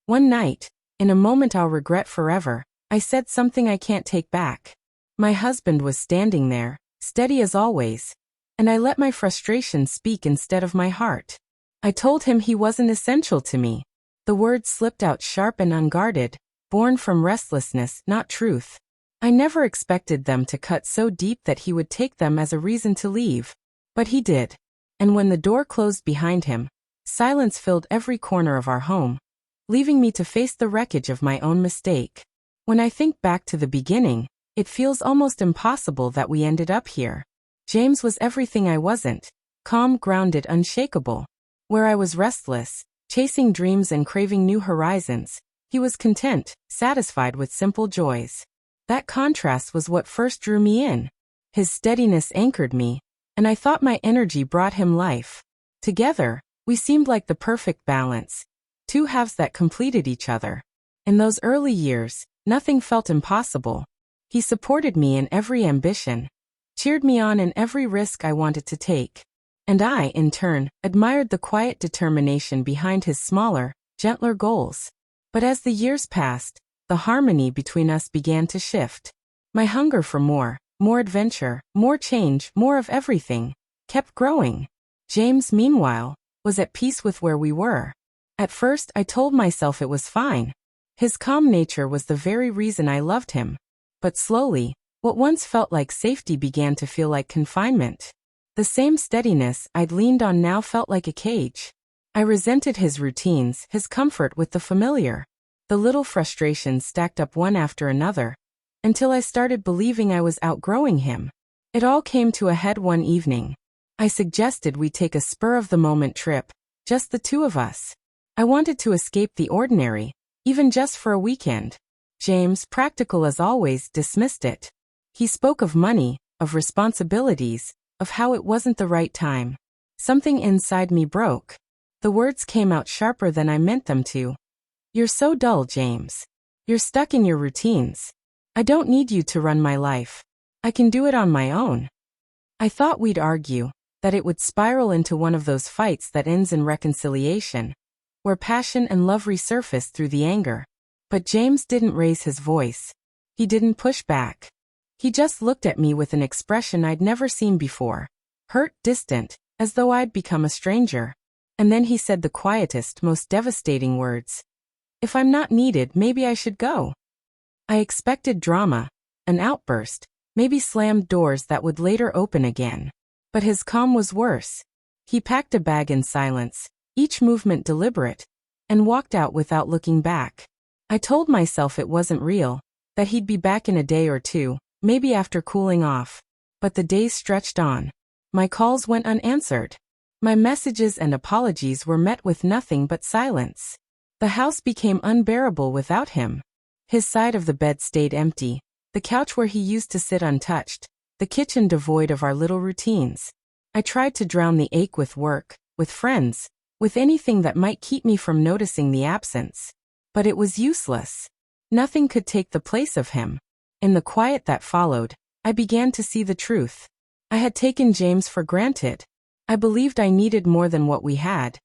One night, in a moment I'll regret forever, I said something I can't take back. My husband was standing there, steady as always, and I let my frustration speak instead of my heart. I told him he wasn't essential to me. The words slipped out sharp and unguarded, born from restlessness, not truth. I never expected them to cut so deep that he would take them as a reason to leave. But he did. And when the door closed behind him, silence filled every corner of our home, leaving me to face the wreckage of my own mistake. When I think back to the beginning, it feels almost impossible that we ended up here. James was everything I wasn't: calm, grounded, unshakable. Where I was restless, chasing dreams and craving new horizons, he was content, satisfied with simple joys. That contrast was what first drew me in. His steadiness anchored me, and I thought my energy brought him life. Together, we seemed like the perfect balance, two halves that completed each other. In those early years, nothing felt impossible. He supported me in every ambition, cheered me on in every risk I wanted to take. And I, in turn, admired the quiet determination behind his smaller, gentler goals. But as the years passed, the harmony between us began to shift. My hunger for more adventure, more change, more of everything, kept growing. James, meanwhile, was at peace with where we were. At first, I told myself it was fine. His calm nature was the very reason I loved him. But slowly, what once felt like safety began to feel like confinement. The same steadiness I'd leaned on now felt like a cage. I resented his routines, his comfort with the familiar. The little frustrations stacked up one after another, until I started believing I was outgrowing him. It all came to a head one evening. I suggested we take a spur-of-the-moment trip, just the two of us. I wanted to escape the ordinary, even just for a weekend. James, practical as always, dismissed it. He spoke of money, of responsibilities, of how it wasn't the right time. Something inside me broke. The words came out sharper than I meant them to. "You're so dull, James. You're stuck in your routines. I don't need you to run my life. I can do it on my own." I thought we'd argue, that it would spiral into one of those fights that ends in reconciliation, where passion and love resurface through the anger. But James didn't raise his voice. He didn't push back. He just looked at me with an expression I'd never seen before. Hurt, distant, as though I'd become a stranger. And then he said the quietest, most devastating words. "If I'm not needed, maybe I should go." I expected drama, an outburst, maybe slammed doors that would later open again. But his calm was worse. He packed a bag in silence, each movement deliberate, and walked out without looking back. I told myself it wasn't real, that he'd be back in a day or two, maybe after cooling off. But the days stretched on. My calls went unanswered. My messages and apologies were met with nothing but silence. The house became unbearable without him. His side of the bed stayed empty, the couch where he used to sit untouched, the kitchen devoid of our little routines. I tried to drown the ache with work, with friends, with anything that might keep me from noticing the absence. But it was useless. Nothing could take the place of him. In the quiet that followed, I began to see the truth. I had taken James for granted. I believed I needed more than what we had,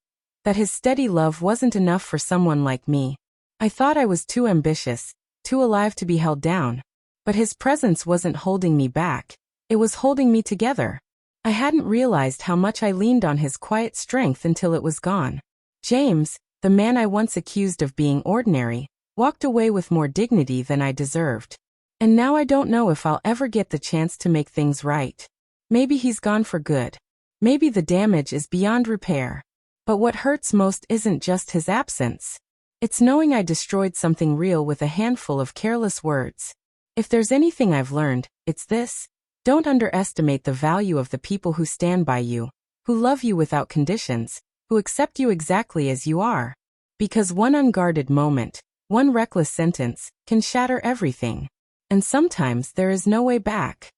that his steady love wasn't enough for someone like me. I thought I was too ambitious, too alive to be held down. But his presence wasn't holding me back. It was holding me together. I hadn't realized how much I leaned on his quiet strength until it was gone. James, the man I once accused of being ordinary, walked away with more dignity than I deserved. And now I don't know if I'll ever get the chance to make things right. Maybe he's gone for good. Maybe the damage is beyond repair. But what hurts most isn't just his absence. It's knowing I destroyed something real with a handful of careless words. If there's anything I've learned, it's this. Don't underestimate the value of the people who stand by you, who love you without conditions, who accept you exactly as you are. Because one unguarded moment, one reckless sentence, can shatter everything. And sometimes there is no way back.